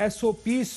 SOPs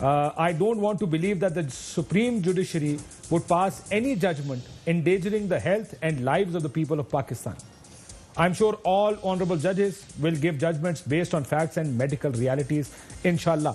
I don't want to believe that the Supreme Judiciary would pass any judgment endangering the health and lives of the people of Pakistan. I'm sure all honorable judges will give judgments based on facts and medical realities, inshallah.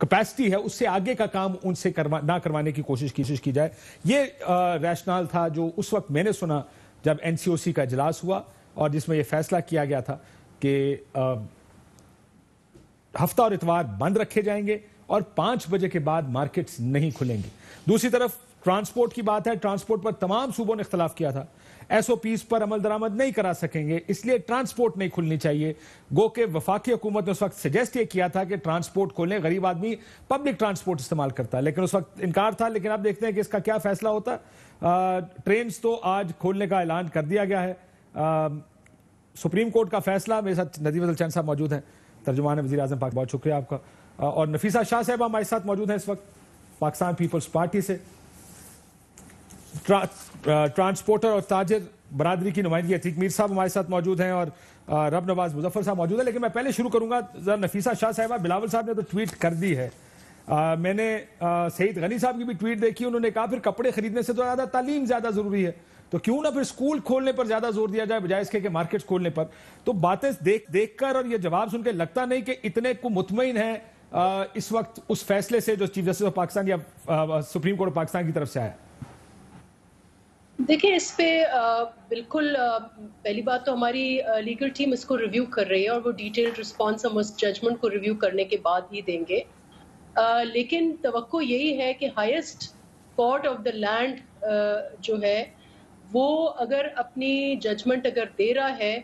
Capacity ہے اس سے آگے کا کام ان سے نہ کروانے کی کوشش کی جائے. یہ ریشنال تھا جو اس وقت میں نے سنا جب این سی او سی کا اجلاس ہوا اور جس میں یہ فیصلہ کیا گیا تھا کہ ہفتہ اور اتوار بند رکھے جائیں گے اور 5 بجے کے بعد مارکیٹس نہیں کھلیں گے. دوسری طرف ٹرانسپورٹ کی بات ہے. ٹرانسپورٹ پر تمام صوبوں نے اختلاف کیا تھا. ایس او پیز پر عمل درآمد نہیں کرا سکیں گے, اس لیے ٹرانسپورٹ نہیں کھلنی چاہیے. گو کہ وفاقی حکومت نے اس وقت سجیسٹ یہ کیا تھا کہ ٹرانسپورٹ کھولیں, غریب آدمی پبلک ٹرانسپورٹ استعمال کرتا ہے, لیکن اس وقت انکار تھا. لیکن اب دیکھتے ہیں کہ اس کا کیا فیصلہ ہوتا. ٹرینز تو آج کھولنے کا اعلان کر دیا گیا ہے. سپریم کورٹ کا فیصلہ. میرے ساتھ ندیم فضل چند صاحب موجود ہیں, ترجمان وزیر اعظم پاک. بہت شکریہ آپ کا. اور نفیسہ شاہ صاحب ہمارے ساتھ موجود ہیں اس وقت پاکستان پیپلز پارٹی سے. ٹرانسپورٹر اور تاجر برادری کی نمائندگی عتیق میر صاحب ہمارے ساتھ موجود ہیں اور رب نواز مظفر صاحب موجود ہیں. لیکن میں پہلے شروع کروں گا ذرا نفیسہ شاہ صاحبہ. بلاول صاحب نے تو ٹویٹ کر دی ہے. میں نے سعید غنی صاحب کی بھی ٹویٹ دیکھی. انہوں نے کہا پھر کپڑے خریدنے سے تو زیادہ تعلیم زیادہ ضروری ہے, تو کیوں نہ پھر اسکول کھولنے پر زیادہ زور دیا جائے بجائے اس کے کہ مارکیٹس کھولنے پر. تو باتیں دیکھ کر اور یہ جواب سن کے لگتا نہیں کہ اتنے کو مطمئن ہیں اس وقت اس فیصلے سے جو چیف جسٹس آف پاکستان یا سپریم کورٹ آف پاکستان کی طرف سے آیا. دیکھیں اس پہ بالکل پہلی بات تو ہماری لیگل ٹیم اس کو ریویو کر رہی ہے اور وہ ڈیٹیلڈ رسپانس ہم اس ججمنٹ کو ریویو کرنے کے بعد ہی دیں گے. لیکن توقع یہی ہے کہ highest court of the land جو ہے وہ اگر اپنی ججمنٹ اگر دے رہا ہے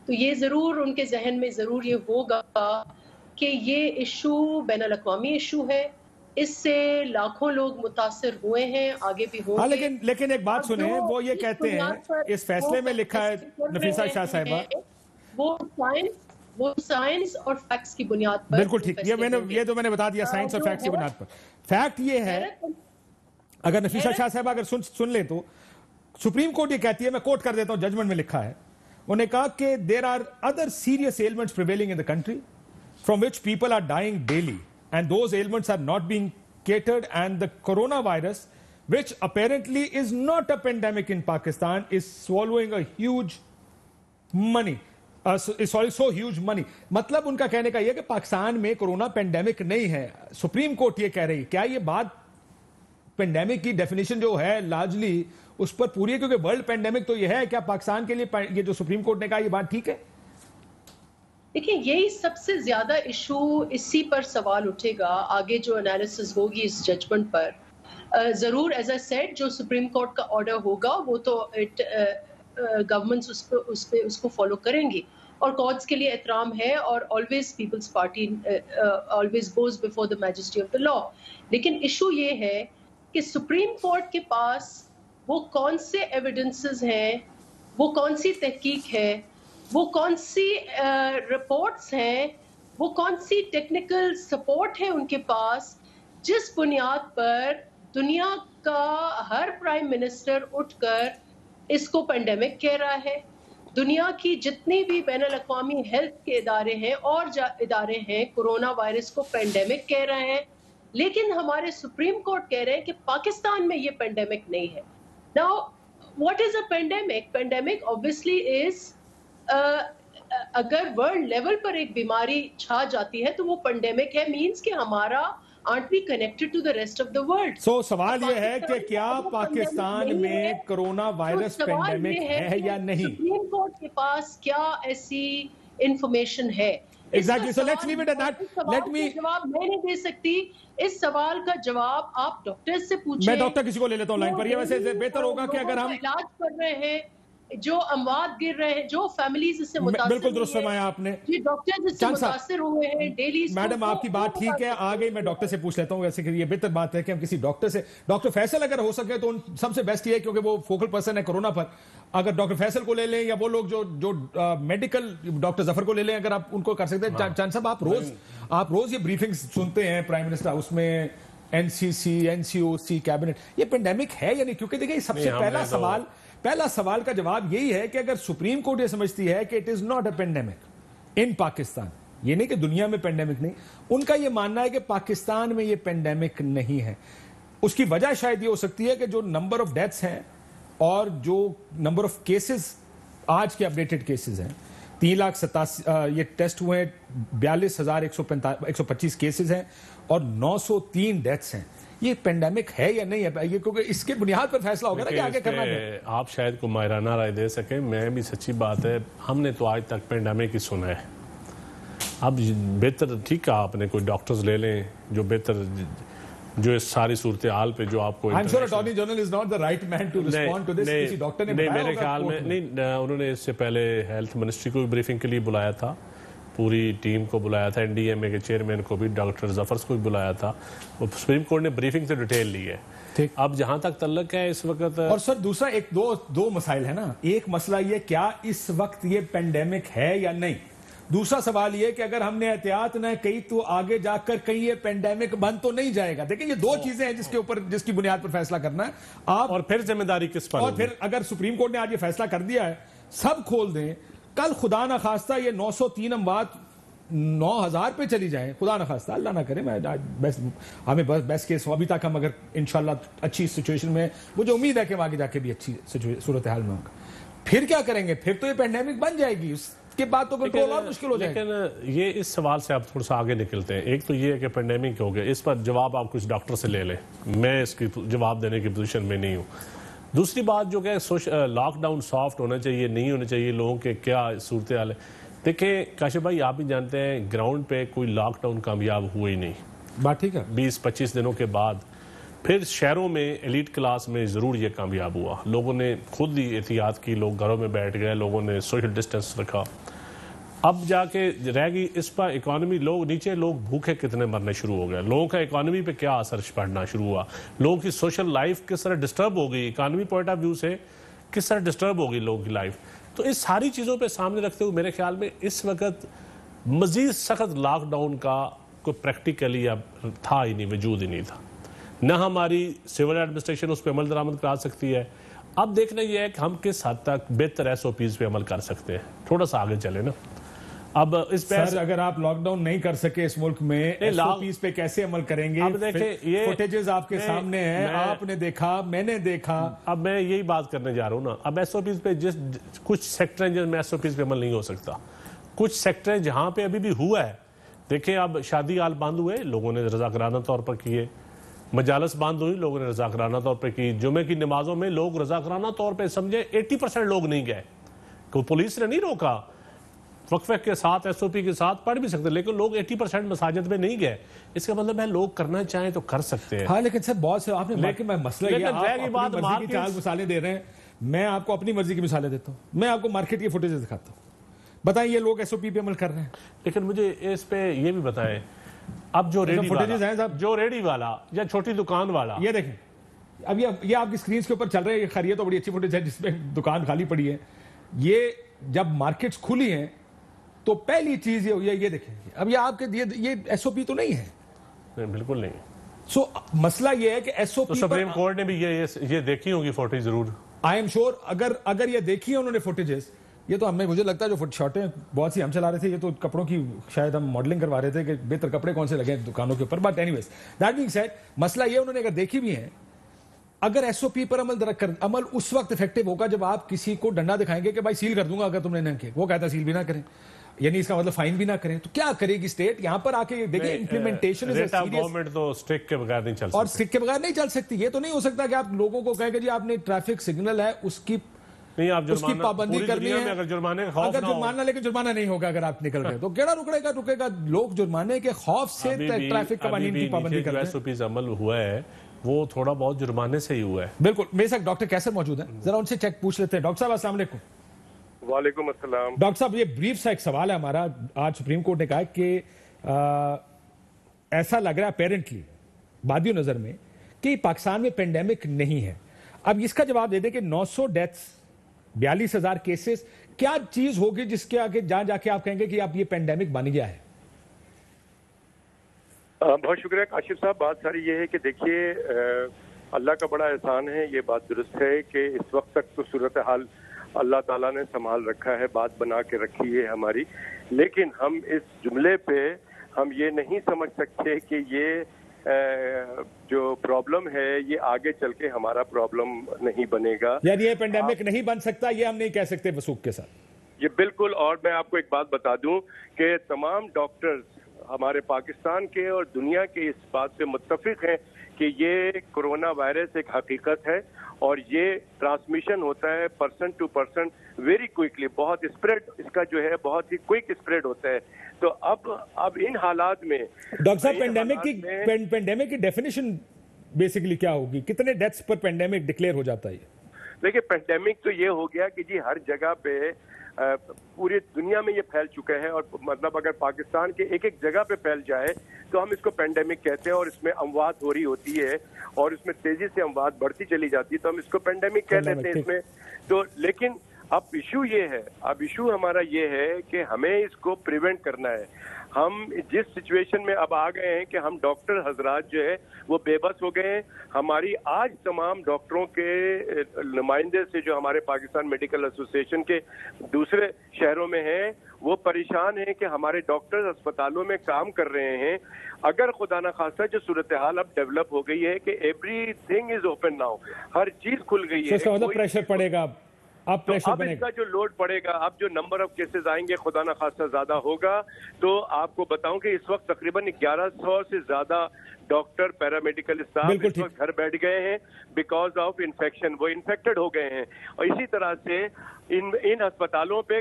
تو یہ ضرور ان کے ذہن میں ضرور یہ ہوگا کہ یہ ایشو بین الاقوامی ایشو ہے, اس سے لاکھوں لوگ متاثر ہوئے ہیں, آگے بھی ہوں گے. لیکن ایک بات سنیں, وہ یہ کہتے ہیں اس فیصلے میں لکھا ہے نفیسہ شاہ صاحبہ, وہ سائنس اور فیکٹس کی بنیاد پر. بالکل ٹھیک, یہ تو میں نے بتا دیا سائنس اور فیکٹس کی بنیاد پر. فیکٹ یہ ہے, اگر نفیسہ شاہ صاحبہ اگر سن لیں تو سپریم کورٹ یہ کہتی ہے, میں کوٹ کر دیتا ہوں, ججمنٹ میں لکھا ہے, انہوں نے کہا کہ there are other serious ailments prevailing in the country from which people are dying daily and those ailments are not being catered, and the coronavirus, which apparently is not a pandemic in Pakistan, is swallowing a huge money. So huge money. مطلب ان کا کہنے کا یہ کہ پاکستان میں corona pandemic نہیں ہے. Supreme court یہ کہہ رہی ہے. کیا یہ بات پینڈیمک کی ڈیفینیشن جو ہے لارجلی اس پر پوری ہے, کیونکہ ورلڈ پینڈیمک تو یہ ہے, کیا پاکستان کے لیے یہ جو سپریم کورٹ نے کہا یہ بات ٹھیک ہے؟ دیکھیں یہی سب سے زیادہ ایشو اسی پر سوال اٹھے گا آگے جو انالیسس ہوگی اس ججمنٹ پر. ضرور ایز اے سیڈ جو سپریم کورٹ کا آرڈر ہوگا وہ تو گورنمنٹس اس کو فالو کریں گی اور کورٹس کے لیے احترام ہے, اور always Peoples Party always goes before the majesty of the law. لیکن ایشو یہ ہے کہ سپریم کورٹ کے پاس وہ کون سے ایویڈنسز ہیں, وہ کون سی تحقیق ہے, وہ کون سی رپورٹس ہیں, وہ کون سی ٹیکنیکل سپورٹ ہے ان کے پاس, جس بنیاد پر دنیا کا ہر پرائم منسٹر اٹھ کر اس کو پینڈیمک کہہ رہا ہے. دنیا کی جتنی بھی بین الاقوامی ہیلتھ کے ادارے ہیں اور ادارے ہیں کورونا وائرس کو پینڈیمک کہہ رہے ہیں, لیکن ہمارے سپریم کورٹ کہہ رہے ہیں کہ پاکستان میں یہ پینڈیمک نہیں ہے. Now, what is a pandemic? Pandemic obviously is اگر ورلڈ لیول پر ایک بیماری چھا جاتی ہے تو وہ پینڈیمک ہے, مینس کہ ہمارا aren't we connected to the rest of the world. So سوال یہ ہے کہ کیا پاکستان میں کرونا وائرس پینڈیمک ہے یا نہیں؟ سپریم کورٹ کے پاس کیا ایسی انفارمیشن ہے؟ Exactly. So let's leave it at that. Let me. جواب میں نہیں دے سکتی. اس سوال کا جواب آپ ڈاکٹر سے پوچھیں. میں ڈاکٹر کسی کو لے لیتا ہوں لائن پر. یہ ویسے بہتر ہوگا کہ اگر ہم علاج کر رہے ہیں, جو اموات گر رہے ہیں, جو فیملیز اس سے متاثر, بالکل درست فرمایا آپ نے, جی ڈاکٹر اس سے متاثر ہوئے ہیں ڈیلی. میڈم آپ کی بات ٹھیک ہے, آگے میں ڈاکٹر سے پوچھ لیتا ہوں. ویسے کہ یہ بہتر بات ہے کہ ہم کسی ڈاکٹر سے, ڈاکٹر فیصل اگر ہو سکے تو سب سے بیسٹ یہ ہے کیونکہ وہ فوکل پرسن ہے کورونا پر. اگر ڈاکٹر فیصل کو لے لیں یا وہ لوگ جو میڈیکل ڈاکٹر ظفر کو لے لیں, اگر آپ ان کو کر سکتے ہیں. چاند صاحب آپ روز یہ بریفنگ سنتے ہیں پرائم منسٹر ہاؤس میں, این سی سی, این سی او سی, کیبنٹ, یہ پینڈیمک ہے یا نہیں؟ کیونکہ دیکھیں سب سے پہلا سوال کا جواب یہی ہے کہ اگر سپریم کورٹ یہ سمجھتی ہے کہ it is not a pandemic in Pakistan, یہ نہیں کہ دنیا میں پینڈیمک نہیں, ان کا یہ ماننا ہے کہ پاکستان میں یہ پینڈیمک نہیں ہے. اس کی وجہ شاید یہ ہو سکتی ہے کہ جو نمبر آف ڈیتھس ہیں اور جو نمبر آف کیسز آج کے اپڈیٹڈ کیسز ہیں, 3,87,000 یہ ٹیسٹ ہوئے ہیں, 42,125 کیسز ہیں اور 903 ڈیتھس ہیں. یہ پینڈیمک ہے یا نہیں ہے, یہ کیونکہ اس کے بنیاد پر فیصلہ ہوگا نا کہ آگے کرنا ہے. آپ شاید کو ماہرانہ رائے دے سکیں, میں بھی سچی بات ہے ہم نے تو آج تک پینڈیمک ہی سنا ہے. اب بہتر ٹھیک ہے آپ نے کوئی ڈاکٹرز لے لیں جو بہتر جو اس ساری صورتحال پہ جو آپ کو I'm sure Attorney General is not the right man to respond to this. کسی ڈاکٹر نے بتایا میرے خیال میں نہیں, انہوں نے اس سے پہلے ہیلتھ منسٹری کو بھی بریفنگ کے لیے بلایا تھا, پوری ٹیم کو بلایا تھا, این ڈی ایم اے کے چیئرمین کو بھی, ڈاکٹر ظفرز کو بھی بلایا تھا. سپریم کورٹ نے بریفنگ سے ڈیٹیل لی ہے. اب جہاں تک تعلق ہے اس وقت, اور سر دوسرا دو مسائل ہے نا. ایک مسئلہ یہ کیا اس وقت یہ پینڈیمک ہے یا نہیں. دوسرا سوال یہ کہ اگر ہم نے احتیاط نہ کی تو آگے جا کر کہیں یہ پینڈیمک بند تو نہیں جائے گا. دیکھیں یہ دو چیزیں ہیں جس کی بنیاد پر فیصلہ کرنا ہے آپ, اور پھر ذمہ داری کس پر, اور پھر اگر سپریم کورٹ نے آج یہ فیصلہ کر دیا ہے سب کھول دیں, کل خدا نہ خواستہ یہ 903 اموات 9,000 پہ چلی جائیں, خدا نہ خواستہ, اللہ نہ کرے, میں ہمیں بیسٹ کیس ابھی تک ہم اگر انشاءاللہ اچھی سچویشن میں, مجھے امید ہے کہ آگے جا کے بھی اچھی صورتحال میں ہوگا. پھر کیا کریں گے, پھر تو یہ پینڈیمک بن جائے گی, اس کے بعد تو کنٹرول اور مشکل ہو جائے گا. لیکن یہ اس سوال سے آپ تھوڑا سا آگے نکلتے ہیں. ایک تو یہ ہے کہ پینڈیمک ہو گیا, اس پر جواب آپ کچھ ڈاکٹر سے لے لیں, میں اس کی جواب دینے کی پوزیشن میں نہیں ہوں. دوسری بات جو کہ لاک ڈاؤن سافٹ ہونا چاہیے نہیں ہونا چاہیے, لوگوں کے کیا صورتحال ہے. دیکھیں کاشف بھائی آپ بھی جانتے ہیں گراؤنڈ پہ کوئی لاک ڈاؤن کامیاب ہوئے ہی نہیں. بات ٹھیک ہے, 20-25 دنوں کے بعد پھر شہروں میں ایلیٹ کلاس میں ضرور یہ کامیاب ہوا. لوگوں نے خود ہی احتیاط کی, لوگ گھروں میں بیٹھ گئے, لوگوں نے سوشل ڈسٹینس رکھا. اب جا کے رہ گئی اس پر اکانومی, لوگ نیچے لوگ بھوکے کتنے مرنے شروع ہو گئے, لوگوں کا اکانومی پہ کیا اثر پڑنا شروع ہوا, لوگوں کی سوشل لائف کس طرح ڈسٹرب ہو گئی, اکانومی پوائنٹ آف ویو سے کس طرح ڈسٹرب ہو گئی لوگوں کی لائف. تو اس ساری چیزوں پہ سامنے رکھتے ہوئے میرے خیال میں اس وقت مزید سخت لاک ڈاؤن کا کوئی پریکٹیکلی اب تھا ہی نہیں, وجود ہی نہیں تھا. نہ ہماری سول ایڈمنسٹریشن اس پہ عمل درآمد کرا سکتی ہے. اب دیکھنا یہ ہے کہ ہم کس حد تک بہتر ایس او پیز پہ عمل کر سکتے ہیں, تھوڑا سا آگے چلے نا. اب اس پہ سر اگر آپ لاک ڈاؤن نہیں کر سکے اس ملک میں, ایس او پیز پہ کیسے عمل کریں گے؟ اب دیکھیں یہ فوٹیجز آپ کے سامنے ہیں, آپ نے دیکھا, میں نے دیکھا. اب میں یہی بات کرنے جا رہا ہوں نا. اب ایس او پیز پہ کچھ سیکٹر ہیں جن میں ایس او پیز پہ عمل نہیں ہو سکتا, کچھ سیکٹر ہیں جہاں پہ ابھی بھی ہوا ہے. دیکھیں اب شادی ہال بند ہوئے, لوگوں نے رضاکارانہ طور پر کیے. مجالس بند ہوئی, لوگوں نے رضاکارانہ طور پہ کی. جمعے کی نمازوں میں لوگ رضاکارانہ طور پہ سمجھے 80% لوگ نہیں گئے, کوئی پولیس نے نہیں روکا, وقفے کے ساتھ ایس او پی کے ساتھ پڑھ بھی سکتے, لیکن لوگ 80% مساجد میں نہیں گئے. اس کا مطلب ہے لوگ کرنا چاہیں تو کر سکتے ہیں. ہاں لیکن سر بہت سے آپ نے, لیکن میں مسئلہ یہ آپ اپنی مرضی کی 4 مثالیں دے رہے ہیں, میں آپ کو اپنی مرضی کی مثالیں دیتا ہوں. میں آپ کو مارکیٹ کی فوٹیج دکھاتا ہوں, بتائیں یہ لوگ ایس او پی پہ عمل کر رہے ہیں. لیکن مجھے اس پہ یہ بھی بتائیں, اب جو ریڈی والا یا چھوٹی دکان والا, یہ دیکھیں اب یہ آپ کی سکرینز کے اوپر چل رہے ہیں, یہ خیریت تو بڑی اچھی فوٹیج ہے جس میں دکان خالی پڑی ہے. یہ جب مارکیٹس کھلی ہیں تو پہلی چیز یہ ہوئی ہے, یہ دیکھیں اب یہ آپ کے یہ ایس او پی تو نہیں ہے, بالکل نہیں. سو مسئلہ یہ ہے کہ ایس او پی, سپریم کورٹ نے بھی یہ دیکھی ہوگی فوٹیج ضرور. آئی ایم شور اگر یہ دیکھی ہے انہوں نے فوٹیجز, یہ تو ہمیں مجھے لگتا ہے جو شارٹیں بہت سی ہم چلا رہے تھے, یہ تو کپڑوں کی شاید ہم ماڈلنگ کروا رہے تھے کہ بہتر کپڑے کون سے لگے دکانوں کے اوپر. But anyways that being said, مسئلہ یہ انہوں نے اگر دیکھی بھی ہے, اگر ایس او پی پر عمل اس وقت افیکٹو ہوگا جب آپ کسی کو ڈنڈا دکھائیں گے کہ بھائی سیل کر دوں گا اگر تم نے نہ کیا, وہ کہتا ہے سیل بھی نہ کریں, یعنی اس کا مطلب فائن بھی نہ کریں. تو کیا کرے گی اسٹیٹ یہاں پر آ کے؟ دیکھیں امپلیمنٹیشن گورنمنٹ تو اسٹرک کے بغیر نہیں چل سکتی, اور اسٹرک کے بغیر نہیں چل سکتی. یہ تو نہیں ہو سکتا کہ آپ لوگوں کو کہیں کہ جی آپ نے ٹریفک سگنل ہے اس کی پابندی کرنی ہے, اگر جرمانہ, لیکن جرمانہ نہیں ہوگا اگر آپ نکل گئے تو کیڑا رکے گا. لوگ جرمانے کے خوف سے ٹریفک قوانین کی پابندی کرتے ہیں. ایس او پیز عمل ہوا ہے وہ تھوڑا بہت جرمانے سے ہی ہوا ہے. بالکل. میرے ساتھ ڈاکٹر کیسر موجود ہیں, ذرا ان سے چیک پوچھ لیتے ہیں. ڈاکٹر صاحب السلام علیکم. وعلیکم السلام. ڈاکٹر صاحب یہ بریف سا ایک سوال ہے ہمارا. آج سپریم کورٹ نے کہا کہ ایسا لگ رہا ہے اپیرنٹلی بادی نظر میں کہ پاکستان میں پینڈیمک نہیں ہے. اب اس کا جواب دے دیں کہ 900 ڈیتھس, 42,000 کیسز, کیا چیز ہوگی جس کے آگے جہاں جا کے آپ کہیں گے کہ اب یہ پینڈیمک بن گیا ہے؟ بہت شکریہ کاشف صاحب. بات ساری یہ ہے کہ دیکھیے اللہ کا بڑا احسان ہے, یہ بات درست ہے کہ اس وقت تک تو صورتحال اللہ تعالیٰ نے سنبھال رکھا ہے, بات بنا کے رکھی ہے ہماری. لیکن ہم اس جملے پہ ہم یہ نہیں سمجھ سکتے کہ یہ جو پرابلم ہے یہ آگے چل کے ہمارا پرابلم نہیں بنے گا. یعنی یہ پینڈیمک نہیں بن سکتا, یہ ہم نہیں کہہ سکتے وثوق کے ساتھ. یہ بالکل. اور میں آپ کو ایک بات بتا دوں کہ تمام ڈاکٹرز ہمارے پاکستان کے اور دنیا کے اس بات سے متفق ہیں کہ یہ کرونا وائرس ایک حقیقت ہے اور یہ ٹرانسمیشن ہوتا ہے person to person very quickly. بہت اسپریڈ اس کا جو ہے بہت ہی کوئک اسپریڈ ہوتا ہے. تو اب ان حالات میں ڈاکٹر صاحب پینڈیمک کی ڈیفینیشن بیسیکلی کیا ہوگی؟ کتنے ڈیتھس پر پینڈیمک ڈکلیئر ہو جاتا ہے؟ دیکھیں پینڈیمک تو یہ ہو گیا کہ جی ہر جگہ پہ پوری دنیا میں یہ پھیل چکا ہے اور مطلب اگر پاکستان کے ایک ایک جگہ پہ پھیل جائے تو ہم اس کو پینڈیمک کہتے ہیں اور اس میں اموات ہو رہی ہوتی ہے اور اس میں تیزی سے اموات بڑھتی چلی جاتی ہے تو ہم اس کو پینڈیمک کہہ لیتے ہیں اس میں. تو لیکن اب ایشو ہمارا یہ ہے کہ ہمیں اس کو پریونٹ کرنا ہے. ہم جس سچویشن میں اب آ گئے ہیں کہ ہم ڈاکٹر حضرات جو ہے وہ بے بس ہو گئے ہیں. ہماری آج تمام ڈاکٹروں کے نمائندے سے جو ہمارے پاکستان میڈیکل ایسوسی ایشن کے دوسرے شہروں میں ہیں وہ پریشان ہیں کہ ہمارے ڈاکٹر اسپتالوں میں کام کر رہے ہیں. اگر خدا نخواستہ جو صورتحال اب ڈیولپ ہو گئی ہے کہ everything is open now, ہر چیز کھل گئی ہے, پریشر پڑے گا اب اس کا جو لوڈ پڑے گا, اب جو نمبر آف کیسز آئیں گے خدا نخواستہ زیادہ ہوگا. تو آپ کو بتاؤں کہ اس وقت تقریباً 1100 سے زیادہ ڈاکٹر پیرامیڈیکل اسٹاف اس وقت گھر بیٹھ گئے ہیں بیکاز آف انفیکشن, وہ انفیکٹڈ ہو گئے ہیں. اور اسی طرح سے ان ہسپتالوں پہ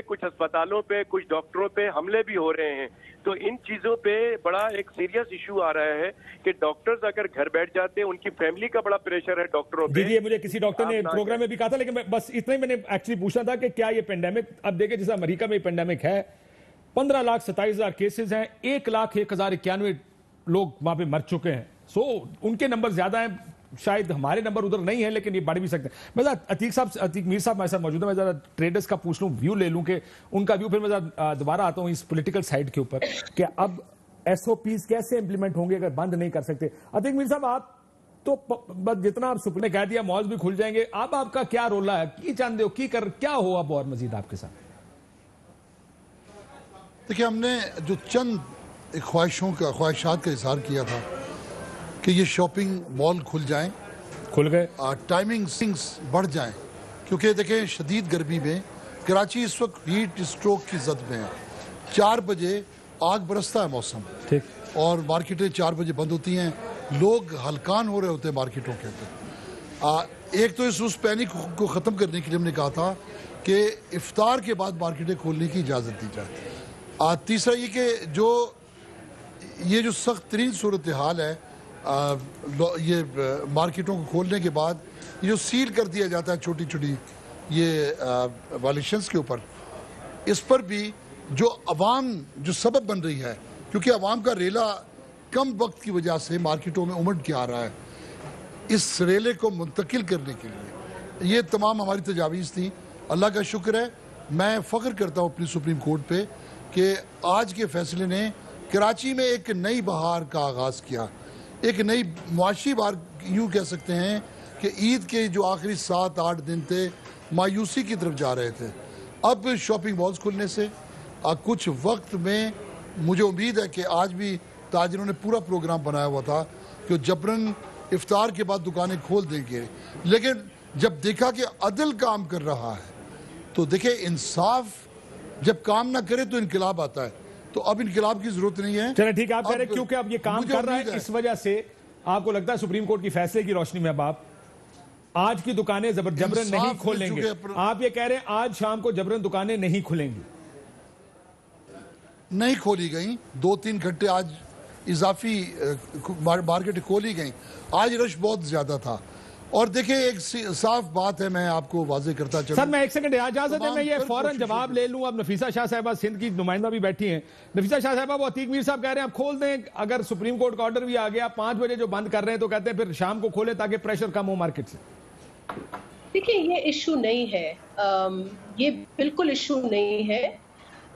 کچھ ڈاکٹروں پہ حملے بھی ہو رہے ہیں. تو ان چیزوں پہ بڑا ایک سیریس ایشو آ رہا ہے کہ ڈاکٹرز اگر گھر بیٹھ جاتے ہیں ان کی فیملی کا بڑا پریشر ہے ڈاکٹروں پہ. جی مجھے کسی ڈاکٹر نے پروگرام میں بھی کہا تھا, لیکن بس اتنا ہی میں نے ایکچولی پوچھنا تھا کہ کیا یہ پینڈیمک, اب دیکھیں جیسے امریکہ میں پینڈیمک ہے, 15,27,000 کیسز ہیں, 1,01,091 لوگ وہاں پہ مر چکے ہیں. سو ان کے نمبر زیادہ ہیں, شاید ہمارے نمبر ادھر نہیں ہیں لیکن یہ بڑھ بھی سکتے ہیں. میں عتیق میر صاحب ہمارے ساتھ موجود ہے, میں ذرا ٹریڈرز کا پوچھ لوں, ویو لے لوں کہ ان کا ویو, پھر میں دوبارہ آتا ہوں اس پولیٹیکل سائیڈ کے اوپر کہ اب ایس او پیز کیسے امپلیمنٹ ہوں گے اگر بند نہیں کر سکتے. عتیق میر صاحب آپ تو جتنا آپ سپر نے کہہ دیا مالز بھی کھل جائیں گے, اب آپ کا کیا رول ہے, کی چاہتے ہو کیا ہو اب اور مزید آپ کے ساتھ؟ دیکھیں ہم نے جو چند خواہشات کا اظہار کیا تھا کہ یہ شاپنگ مال کھل جائیں, کھل گئے, ٹائمنگز بڑھ جائیں, کیونکہ دیکھیں شدید گرمی میں کراچی اس وقت ہیٹ اسٹروک کی زد میں ہے. 4 بجے آگ برستا ہے موسم, ٹھیک, اور مارکیٹیں 4 بجے بند ہوتی ہیں, لوگ ہلکان ہو رہے ہوتے ہیں مارکیٹوں کے اندر. ایک تو اس پینک کو ختم کرنے کے لیے ہم نے کہا تھا کہ افطار کے بعد مارکیٹیں کھولنے کی اجازت دی جائے. تیسرا یہ کہ یہ جو سخت ترین صورتحال ہے یہ مارکیٹوں کو کھولنے کے بعد یہ جو سیل کر دیا جاتا ہے چھوٹی چھوٹی یہ وائلیشنز کے اوپر, اس پر بھی جو عوام جو سبب بن رہی ہے, کیونکہ عوام کا ریلا کم وقت کی وجہ سے مارکیٹوں میں امڑ کے آ رہا ہے, اس ریلے کو منتقل کرنے کے لیے یہ تمام ہماری تجاویز تھیں. اللہ کا شکر ہے, میں فخر کرتا ہوں اپنی سپریم کورٹ پہ کہ آج کے فیصلے نے کراچی میں ایک نئی بہار کا آغاز کیا, ایک نئی معاشی بہار یوں کہہ سکتے ہیں کہ عید کے جو آخری 7-8 دن تھے مایوسی کی طرف جا رہے تھے. اب شاپنگ مالز کھلنے سے کچھ وقت میں مجھے امید ہے کہ آج بھی تاجروں نے پورا پروگرام بنایا ہوا تھا کہ جبراً افطار کے بعد دکانیں کھول دیں گے, لیکن جب دیکھا کہ عدل کام کر رہا ہے تو دیکھیں انصاف جب کام نہ کرے تو انقلاب آتا ہے, تو اب انقلاب کی ضرورت نہیں ہے. چلیں ٹھیک ہے, آپ کہہ رہے ہیں کیونکہ اب یہ کام کر رہا ہے اس وجہ سے آپ کو لگتا ہے سپریم کورٹ کی فیصلے کی روشنی میں اب آپ آج کی دکانیں جبرن نہیں کھولیں گے. آپ یہ کہہ رہے ہیں آج شام کو جبرن دکانیں نہیں کھلیں گی؟ نہیں کھولی گئیں, 2-3 گھنٹے آج اضافی مارکیٹ کھولی گئیں. آج رش بہت زیادہ تھا. اور دیکھیں ایک صاف بات ہے, میں آپ کو واضح کرتا چلوں. سر میں ایک سیکنڈ اجازت ہے, میں یہ فوراً جواب لے لوں. اب نفیسہ شاہ صاحبہ سندھ کی نمائندہ بھی بیٹھی ہیں. نفیسہ شاہ صاحبہ, وہ عتیق میر صاحب کہہ رہے ہیں آپ کھول دیں, اگر سپریم کورٹ کا آرڈر بھی آ گیا 5 بجے جو بند کر رہے ہیں تو کہتے ہیں پھر شام کو کھولے تاکہ پریشر کم ہو مارکیٹ سے. دیکھیں یہ ایشو نہیں ہے, یہ بالکل ایشو نہیں ہے.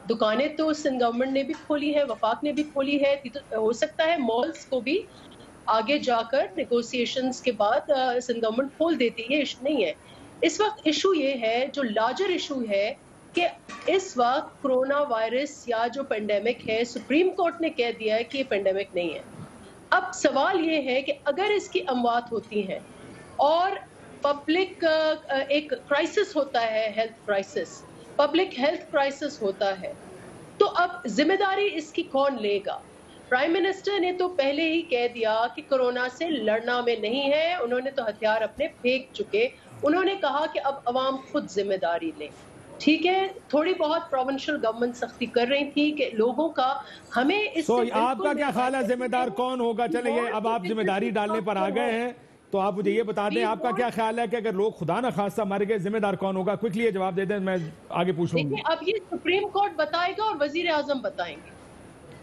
دکانیں تو سندھ گورنمنٹ نے بھی کھولی ہے, وفاق نے بھی کھولی ہے, ہو سکتا ہے مالز کو بھی آگے جا کر نیگوسیشنز کے بعد سندھ گورنمنٹ کھول دیتی ہے, ایشو نہیں ہے. اس وقت ایشو یہ ہے, جو لارجر ایشو ہے کہ اس وقت کرونا وائرس یا جو پینڈیمک ہے سپریم کورٹ نے کہہ دیا ہے کہ یہ پینڈیمک نہیں ہے. اب سوال یہ ہے کہ اگر اس کی اموات ہوتی ہیں اور پبلک ایک کرائسس ہوتا ہے, health crisis, public health crisis ہوتا ہے. تو اب ذمہ داری اس کی کون لے گا؟ پرائم منسٹر نے تو پہلے ہی کہہ دیا کہ کورونا سے لڑنا میں نہیں ہے. انہوں نے تو ہتھیار اپنے پھینک چکے. انہوں نے کہا کہ اب عوام خود ذمہ داری لیں. ٹھیک ہے, تھوڑی بہت پروونشل گورنمنٹ سختی کر رہی تھی کہ لوگوں کا ہمیں اس سے آپ کا کیا خیال ہے ذمہ دار کون ہوگا؟ چلیں اب آپ ذمہ داری ڈالنے پر آ گئے ہیں تو آپ مجھے یہ بتا دیں آپ کا کیا خیال ہے کہ اگر لوگ خدا نہ خواستہ مر گئے ذمہ دار کون ہوگا؟ کوئکلی یہ جواب دے دیں, میں آگے پوچھوں گی. اب یہ سپریم کورٹ بتائے گا اور وزیر اعظم بتائیں گے.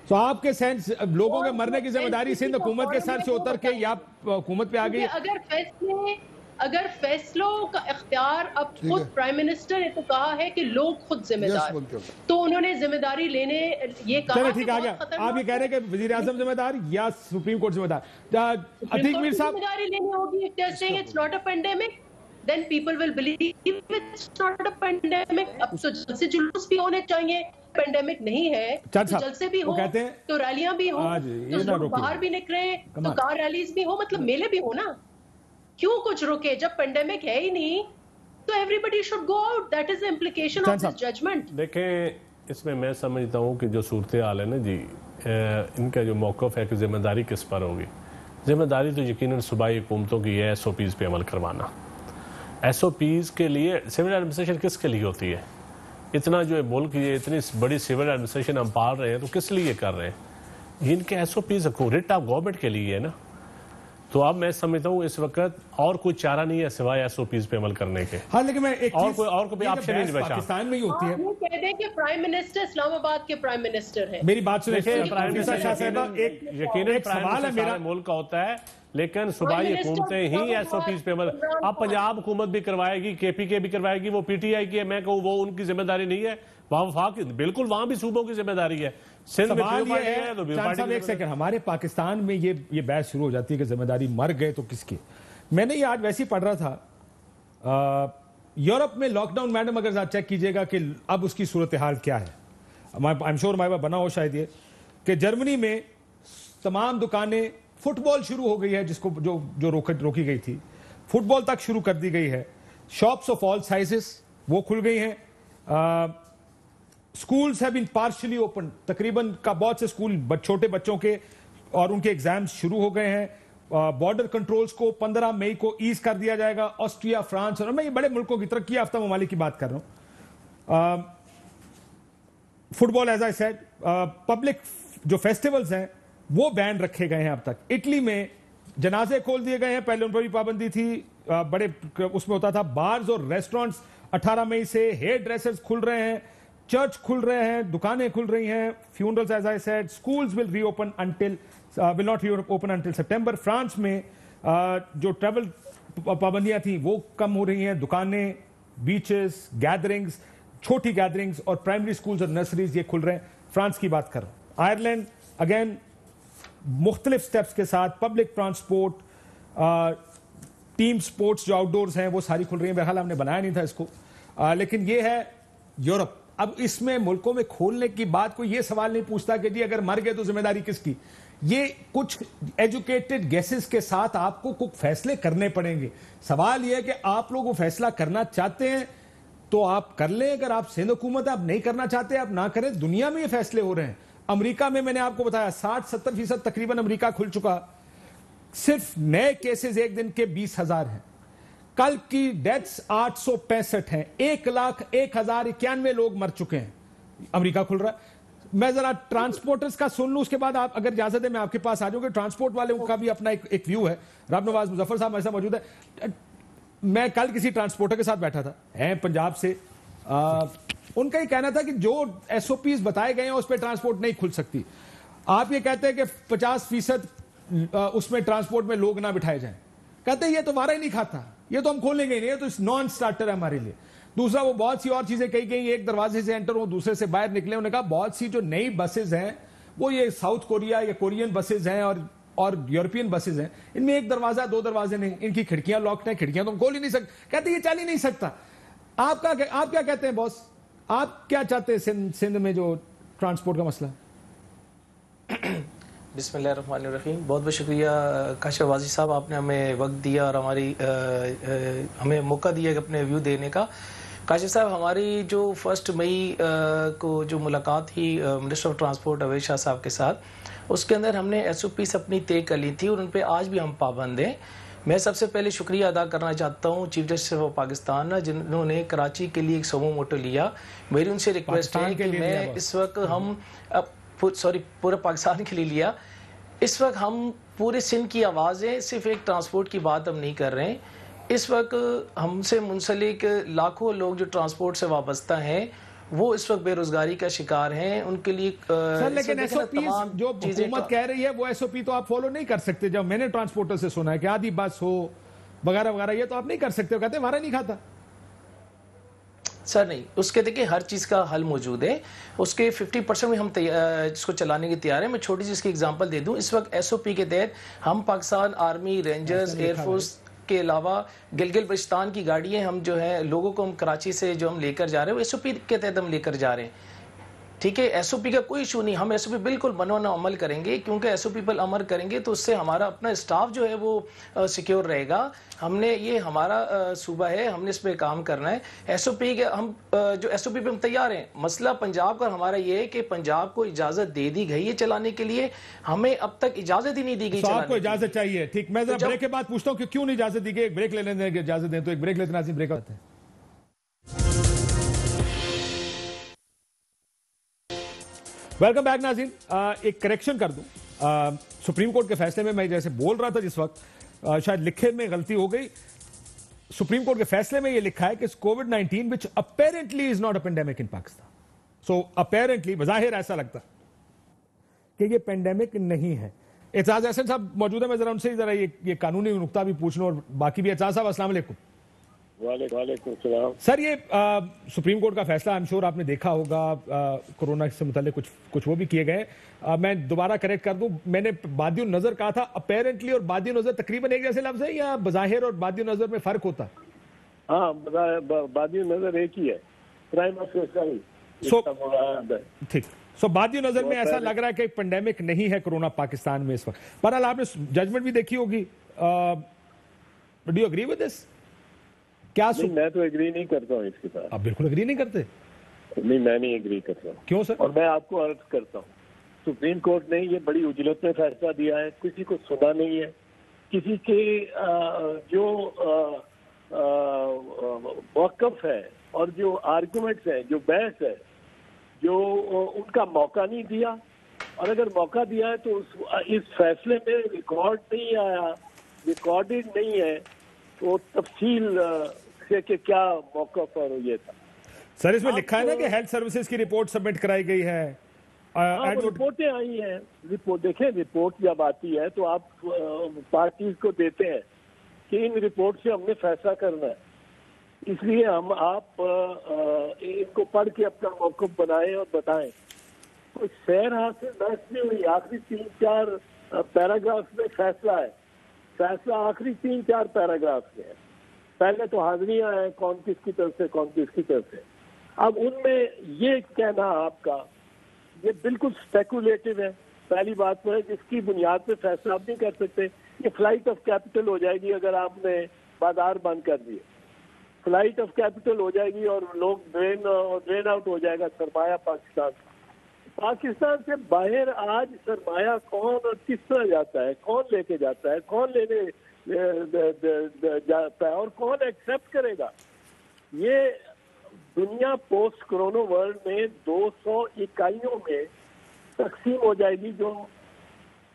تو آپ کے سینس لوگوں کے مرنے کی ذمہ داری سندھ حکومت کے سر سے اتر کے یا حکومت پہ آ گئی؟ اگر فیصلوں کا اختیار اب خود پرائم منسٹر نے تو کہا ہے کہ لوگ خود ذمہ دار, تو انہوں نے ذمہ داری لینے یہ کہا. ٹھیک آ گیا, آپ یہ کہہ رہے ہیں کہ وزیر اعظم ذمہ دار یا سپریم کورٹ ذمہ دار؟ عتیق میر صاحب, ذمہ داری لینی ہوگی. if they're saying it's not a pandemic then people will believe it's not a pandemic. اب تو جلسے جلوس بھی ہونے چاہیے. پینڈیمک نہیں ہے تو جلسے بھی ہو, تو ریلیاں بھی ہو, تو لوگ باہر بھی نکلے, تو کار ریلیز بھی ہو, مطلب میلے بھی ہو نا. کیوں کچھ رکے جب پینڈیمک ہے ہی نہیں؟ تو everybody should go out. That is the implication of this judgment. دیکھیں اس میں صمجھتا ہوں کہ جو صورتحال ہے نا جی, ان کا جو موقف ہے کہ ذمہ داری کس پر ہوگی. ذمہ داری تو یقیناً صوبائی حکومتوں کی ہے SOPs پہ عمل کروانا. SOPs کے لیے سول ایڈمنسٹریشن کس کے لیے ہوتی ہے؟ اتنا جو ملک یہ اتنی بڑی سول ایڈمنسٹریشن ہم پال رہے ہیں تو کس لیے کر رہے ہیں؟ ان کے SOPs ریٹ آف گورنمنٹ کے لیے ہے نا. تو اب میں سمجھتا ہوں اس وقت اور کوئی چارہ نہیں ہے سوائے SOPs پہ عمل کرنے کے. ہاں لیکن میں ایک اور کوئی آپشن نہیں بچا. پاکستان میں ہی ہوتی ہے. وہ کہہ دیں کہ پرائم منسٹر اسلام آباد کے پرائم منسٹر ہیں. میری بات سنیں, یقیناً سوال ہے میرا ملک کا ہوتا ہے, لیکن صوبائی حکومتیں ہی SOPs پہ عمل. اب پنجاب حکومت بھی کروائے گی, KPK بھی کروائے گی, وہ PTI کی ہے. میں کہوں وہ ان کی ذمہ داری نہیں ہے, وہاں وفاق بالکل وہاں بھی صوبوں کی ذمہ داری ہے. سوال یہ ہے چاند صاحب ایک سیکنڈ, ہمارے پاکستان میں یہ بحث شروع ہو جاتی ہے کہ ذمہ داری مر گئے تو کس کی. میں نے یہ آج ویسے ہی پڑھ رہا تھا, یورپ میں لاک ڈاؤن, میڈم اگر آپ چیک کیجئے گا کہ اب اس کی صورتحال کیا ہے. I'm sure ہمارے پاس بنا ہو شاید یہ کہ جرمنی میں تمام دکانیں, فٹ بال شروع ہو گئی ہے جس کو جو روکی گئی تھی, فٹ بال تک شروع کر دی گئی ہے. شاپس آف آل سائزز وہ کھل گئی ہیں. Schools have been partially open, تقریباً بہت سے اسکول چھوٹے بچوں کے اور ان کے ایگزامز شروع ہو گئے ہیں. بارڈر کنٹرولز کو 15 مئی کو ایز کر دیا جائے گا. آسٹریا, فرانس, اور میں یہ بڑے ملکوں کی ترقی یافتہ ممالک کی بات کر رہا ہوں. Football as I said, public جو فیسٹیولز ہیں وہ بین رکھے گئے ہیں اب تک. اٹلی میں جنازے کھول دیے گئے ہیں, پہلے ان پر بھی پابندی تھی, بڑے اس میں ہوتا تھا. بارز اور ریسٹورنٹس 18 مئی سے, ہیئر ڈریسرز کھل رہے ہیں, چرچ کھل رہے ہیں, دکانیں کھل رہی ہیں. Funerals as I said, schools will not reopen until September. France میں جو ٹریول پابندیاں تھیں وہ کم ہو رہی ہیں. دکانیں, بیچز, گیدرنگز, چھوٹی گیدرنگز اور پرائمری اسکولز اور نرسریز یہ کھل رہے ہیں. فرانس کی بات کر رہا ہوں. آئرلینڈ اگین مختلف سٹیپس کے ساتھ, پبلک ٹرانسپورٹ, ٹیم سپورٹس جو آؤٹ ڈورز ہیں وہ ساری کھل رہی ہیں. بہرحال ہم نے بنایا نہیں تھا اس کو, لیکن یہ ہے یورپ. اب اس میں ملکوں میں کھولنے کی بات کوئی یہ سوال نہیں پوچھتا کہ جی اگر مر گئے تو ذمہ داری کس کی. یہ کچھ ایجوکیٹڈ گیسز کے ساتھ آپ کو کچھ فیصلے کرنے پڑیں گے. سوال یہ ہے کہ آپ لوگ وہ فیصلہ کرنا چاہتے ہیں تو آپ کر لیں. اگر آپ سندھ حکومت آپ نہیں کرنا چاہتے آپ نہ کریں. دنیا میں یہ فیصلے ہو رہے ہیں. امریکہ میں نے آپ کو بتایا 60-70% تقریباً امریکہ کھل چکا. صرف نئے کیسز ایک دن کے 20,000 ہیں. کل کی ڈیتھس 865 ہیں. 1,01,091 لوگ مر چکے ہیں. امریکہ کھل رہا ہے. میں ذرا ٹرانسپورٹرز کا سن لوں, اس کے بعد آپ اگر اجازت ہے میں آپ کے پاس آ جاؤں گا. ٹرانسپورٹ والے کا بھی اپنا ایک ویو ہے. رب نواز مظفر صاحب ایسا موجود ہے. میں کل کسی ٹرانسپورٹر کے ساتھ بیٹھا تھا, ہیں پنجاب سے. ان کا یہ کہنا تھا کہ جو SOPs بتائے گئے ہیں اس پہ ٹرانسپورٹ نہیں کھل سکتی. آپ یہ کہتے ہیں کہ 50% اس میں ٹرانسپورٹ میں لوگ نہ بٹھائے جائیں. کہتے ہیں یہ تو وارہ ہی نہیں کھاتا, یہ تو ہم کھولیں گے نہیں, یہ تو نان سٹارٹر ہے ہمارے لیے. دوسرا وہ بہت سی اور چیزیں کہی گئی, ایک دروازے سے انٹر ہو دوسرے سے باہر نکلے. انہوں نے کہا بہت سی جو نئی بسز ہیں وہ یہ ساؤتھ کوریا یا کورین بسز ہیں اور یورپین بسز ہیں, ان میں ایک دروازہ 2 دروازے نہیں, ان کی کھڑکیاں لاکڈ ہیں, کھڑکیاں تو ہم کھول ہی نہیں سکتے. کہتے ہیں یہ چل ہی نہیں سکتا. آپ کیا کہتے ہیں باس, آپ کیا چاہتے ہیں سندھ میں جو ٹرانسپورٹ کا مسئلہ؟ بسم اللہ الرحمن الرحیم. بہت بہت شکریہ کاشف واضح صاحب, آپ نے ہمیں وقت دیا اور ہمیں موقع دیا کہ اپنے ویو دینے کا. کاشف صاحب ہماری جو 1 مئی کو جو ملاقات تھی منسٹر آف ٹرانسپورٹ اویس شاہ صاحب کے ساتھ، اس کے اندر ہم نے ایس او پیز اپنی طے کر لی تھی اور ان پہ آج بھی ہم پابند ہیں. میں سب سے پہلے شکریہ ادا کرنا چاہتا ہوں چیف جسٹس آف پاکستان جنہوں نے کراچی کے لیے ایک سومو موٹو لیا. میری ان سے ریکویسٹ ہے کہ میں اس وقت پورے پاکستان کے لیے لیا. اس وقت ہم پورے سندھ کی آواز ہیں، صرف ایک ٹرانسپورٹ کی بات ہم نہیں کر رہے ہیں. اس وقت ہم سے منسلک لاکھوں لوگ جو ٹرانسپورٹ سے وابستہ ہیں وہ اس وقت بے روزگاری کا شکار ہیں. ان کے لیے لیکن ایس او پیز جو حکومت کہہ رہی ہے وہ ایس او پی تو آپ فالو نہیں کر سکتے. جب میں نے ٹرانسپورٹر سے سنا ہے کہ آدھی بس ہو وغیرہ وغیرہ، یہ تو آپ نہیں کر سکتے. وہ کہتے ہیں ہمارا نہیں کھاتا. سر نہیں، اس کے دیکھیں ہر چیز کا حل موجود ہے. اس کے 50% میں ہم اس کو چلانے کی تیار ہیں. میں چھوٹی سی اس کی اگزامپل دے دوں. اس وقت ایس او پی کے تحت ہم Pakistan army, rangers, air force کے علاوہ گلگت بلتستان کی گاڑیاں ہم جو ہے لوگوں کو ہم کراچی سے جو ہم لے کر جا رہے ہیں وہ ایس او پی کے تحت ہم لے کر جا رہے ہیں. ٹھیک ہے، ایس او پی کا کوئی ایشو نہیں. ہم ایس او پی بالکل بنوانا عمل کریں گے، کیونکہ ایس او پی پر عمل کریں گے تو اس سے ہمارا اپنا اسٹاف جو ہے وہ سیکیور رہے گا. ہم نے یہ ہمارا صوبہ ہے، ہم نے اس پہ کام کرنا ہے. ایس او پی ہم جو ایس او پی پہ ہم تیار ہیں. مسئلہ پنجاب کا ہمارا یہ ہے کہ پنجاب کو اجازت دے دی گئی ہے چلانے کے لیے، ہمیں اب تک اجازت ہی نہیں دی گئی. آپ کو اجازت چاہیے. ٹھیک، میں ذرا بریک کے بعد پوچھتا ہوں کہ کیوں نہیں اجازت دی گئی. ایک بریک لے لینے کی اجازت دیں تو ایک بریک لیتے ہیں. ناظرین بریک آتے ہیں. ویلکم بیک ناظرین. ایک کریکشن کر دوں. سپریم کورٹ کے فیصلے میں جیسے بول رہا تھا جس وقت شاید لکھے میں غلطی ہو گئی. سپریم کورٹ کے فیصلے میں یہ لکھا ہے کہ COVID-19 which apparently is not a pandemic in Pakistan. So apparently بظاہر ایسا لگتا کہ یہ پینڈیمک نہیں ہے. اعتزاز احسن صاحب موجود ہے. میں ذرا ان سے ذرا یہ قانونی نقطہ بھی پوچھ لوں اور باقی بھی. اعتزاز صاحب السلام علیکم. وعلیکم السلام. سر یہ سپریم کورٹ کا فیصلہ I'm sure آپ نے دیکھا ہوگا. کورونا سے متعلق کچھ وہ بھی کیے گئے. میں دوبارہ کریکٹ کر دوں. میں نے بادی النظر کہا تھا. اپیرنٹلی اور بادی النظر تقریباً ایک جیسے لفظ ہے یا بظاہر اور بادی النظر میں فرق ہوتا؟ ہاں، بادی النظر ایک ہی ہے. ٹھیک. سو بادی نظر میں ایسا لگ رہا ہے کہ پینڈیمک نہیں ہے کرونا پاکستان میں اس وقت. بہرحال آپ نے ججمنٹ بھی دیکھی ہوگی. Do you agree with this? کیا میں تو اگری نہیں کرتا ہوں اس کے ساتھ. آپ بالکل اگری نہیں کرتے؟ نہیں، میں نہیں اگری کرتا ہوں. کیوں سر؟ اور میں آپ کو عرض کرتا ہوں، سپریم کورٹ نے یہ بڑی اجلت میں فیصلہ دیا ہے. کسی کو سنا نہیں ہے. کسی کے جو موقف ہے اور جو آرگومنٹس ہیں، جو بحث ہے، جو ان کا موقع نہیں دیا. اور اگر موقع دیا ہے تو اس فیصلے میں ریکارڈ نہیں آیا، ریکارڈڈ نہیں ہے تو تفصیل سے کہ کیا موقف اور یہ تھا. سر اس میں لکھا ہے نا کہ ہیلتھ سروسز کی رپورٹ سبمٹ کرائی گئی ہے. رپورٹیں آئی ہیں. دیکھیں، رپورٹ جب آتی ہے تو آپ پارٹیز کو دیتے ہیں کہ ان رپورٹ سے ہم نے فیصلہ کرنا ہے. اس لیے آپ ان کو پڑھ کے اپنا موقف بنائیں اور بتائیں. کوئی سیر حاصل بحث نہیں ہوئی. آخری 3-4 پیراگراف میں فیصلہ ہے. فیصلہ آخری 3-4 پیراگراف میں ہے. پہلے تو حاضریاں ہیں، کون کس کی طرف سے، کون کس کی طرف سے. اب ان میں یہ کہنا آپ کا یہ بالکل اسپیکولیٹو ہے. پہلی بات تو ہے جس کی بنیاد پہ فیصلہ آپ نہیں کر سکتے. یہ فلائٹ آف کیپٹل ہو جائے گی اگر آپ نے بازار بند کر دیے. فلائٹ آف کیپٹل ہو جائے گی اور لوگ ڈرین آؤٹ ہو جائے گا سرمایہ پاکستان سے باہر. آج سرمایہ کون اور کس طرح جاتا ہے، کون لے کے جاتا ہے، کون لینے جاتا ہے اور کون ایکسیپٹ کرے گا. یہ دنیا پوسٹ کرونا ورلڈ میں 200 اکائیوں میں تقسیم ہو جائے گی. جو